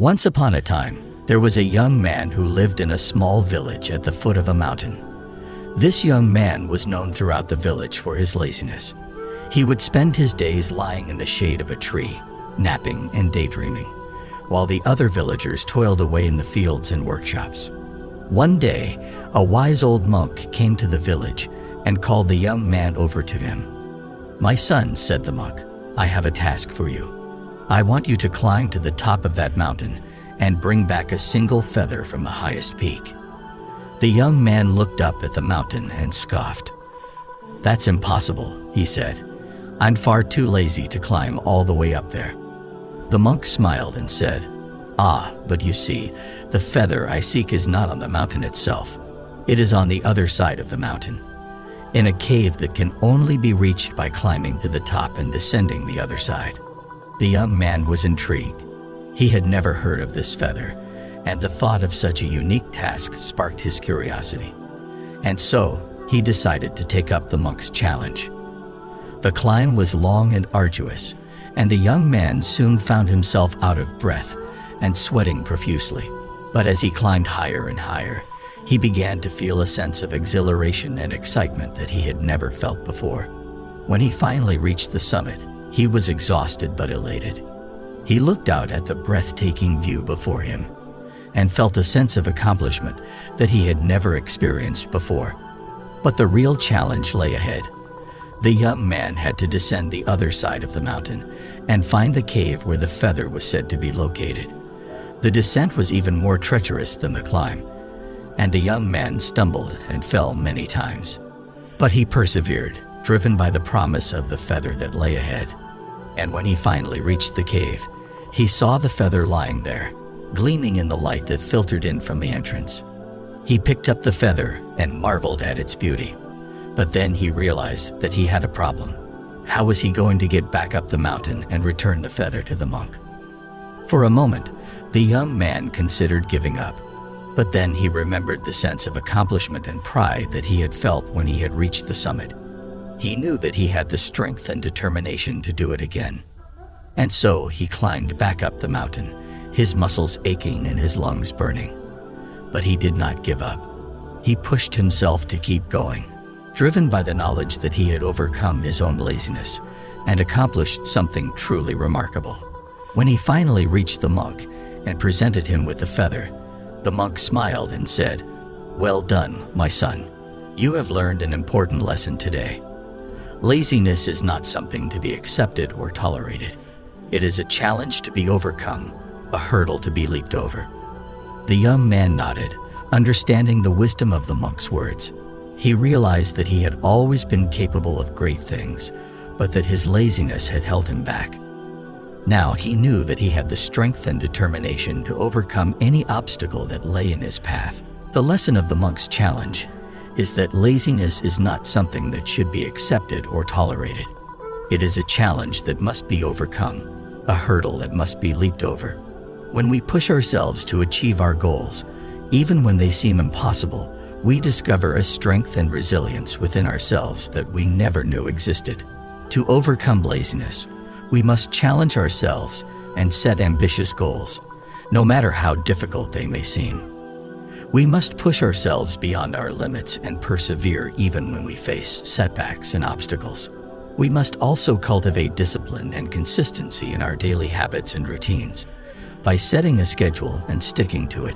Once upon a time, there was a young man who lived in a small village at the foot of a mountain. This young man was known throughout the village for his laziness. He would spend his days lying in the shade of a tree, napping and daydreaming, while the other villagers toiled away in the fields and workshops. One day, a wise old monk came to the village and called the young man over to him. "My son," said the monk, "I have a task for you. I want you to climb to the top of that mountain and bring back a single feather from the highest peak." The young man looked up at the mountain and scoffed. "That's impossible," he said. "I'm far too lazy to climb all the way up there." The monk smiled and said, "Ah, but you see, the feather I seek is not on the mountain itself. It is on the other side of the mountain, in a cave that can only be reached by climbing to the top and descending the other side." The young man was intrigued. He had never heard of this feather, and the thought of such a unique task sparked his curiosity. And so, he decided to take up the monk's challenge. The climb was long and arduous, and the young man soon found himself out of breath and sweating profusely. But as he climbed higher and higher, he began to feel a sense of exhilaration and excitement that he had never felt before. When he finally reached the summit, he was exhausted but elated. He looked out at the breathtaking view before him and felt a sense of accomplishment that he had never experienced before. But the real challenge lay ahead. The young man had to descend the other side of the mountain and find the cave where the feather was said to be located. The descent was even more treacherous than the climb, and the young man stumbled and fell many times. But he persevered, driven by the promise of the feather that lay ahead. And when he finally reached the cave, he saw the feather lying there, gleaming in the light that filtered in from the entrance. He picked up the feather and marveled at its beauty. But then he realized that he had a problem. How was he going to get back up the mountain and return the feather to the monk? For a moment, the young man considered giving up. But then he remembered the sense of accomplishment and pride that he had felt when he had reached the summit. He knew that he had the strength and determination to do it again. And so he climbed back up the mountain, his muscles aching and his lungs burning. But he did not give up. He pushed himself to keep going, driven by the knowledge that he had overcome his own laziness and accomplished something truly remarkable. When he finally reached the monk and presented him with the feather, the monk smiled and said, "Well done, my son. You have learned an important lesson today. Laziness is not something to be accepted or tolerated. It is a challenge to be overcome, a hurdle to be leaped over." The young man nodded, understanding the wisdom of the monk's words. He realized that he had always been capable of great things, but that his laziness had held him back. Now he knew that he had the strength and determination to overcome any obstacle that lay in his path. The lesson of the monk's challenge is that laziness is not something that should be accepted or tolerated. It is a challenge that must be overcome, a hurdle that must be leaped over. When we push ourselves to achieve our goals, even when they seem impossible, we discover a strength and resilience within ourselves that we never knew existed. To overcome laziness, we must challenge ourselves and set ambitious goals, no matter how difficult they may seem. We must push ourselves beyond our limits and persevere even when we face setbacks and obstacles. We must also cultivate discipline and consistency in our daily habits and routines. By setting a schedule and sticking to it,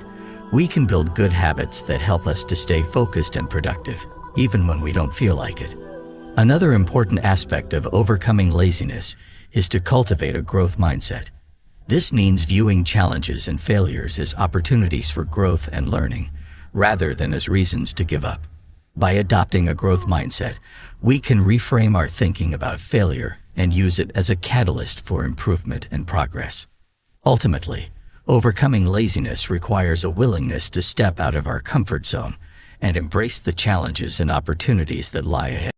we can build good habits that help us to stay focused and productive, even when we don't feel like it. Another important aspect of overcoming laziness is to cultivate a growth mindset. This means viewing challenges and failures as opportunities for growth and learning, rather than as reasons to give up. By adopting a growth mindset, we can reframe our thinking about failure and use it as a catalyst for improvement and progress. Ultimately, overcoming laziness requires a willingness to step out of our comfort zone and embrace the challenges and opportunities that lie ahead.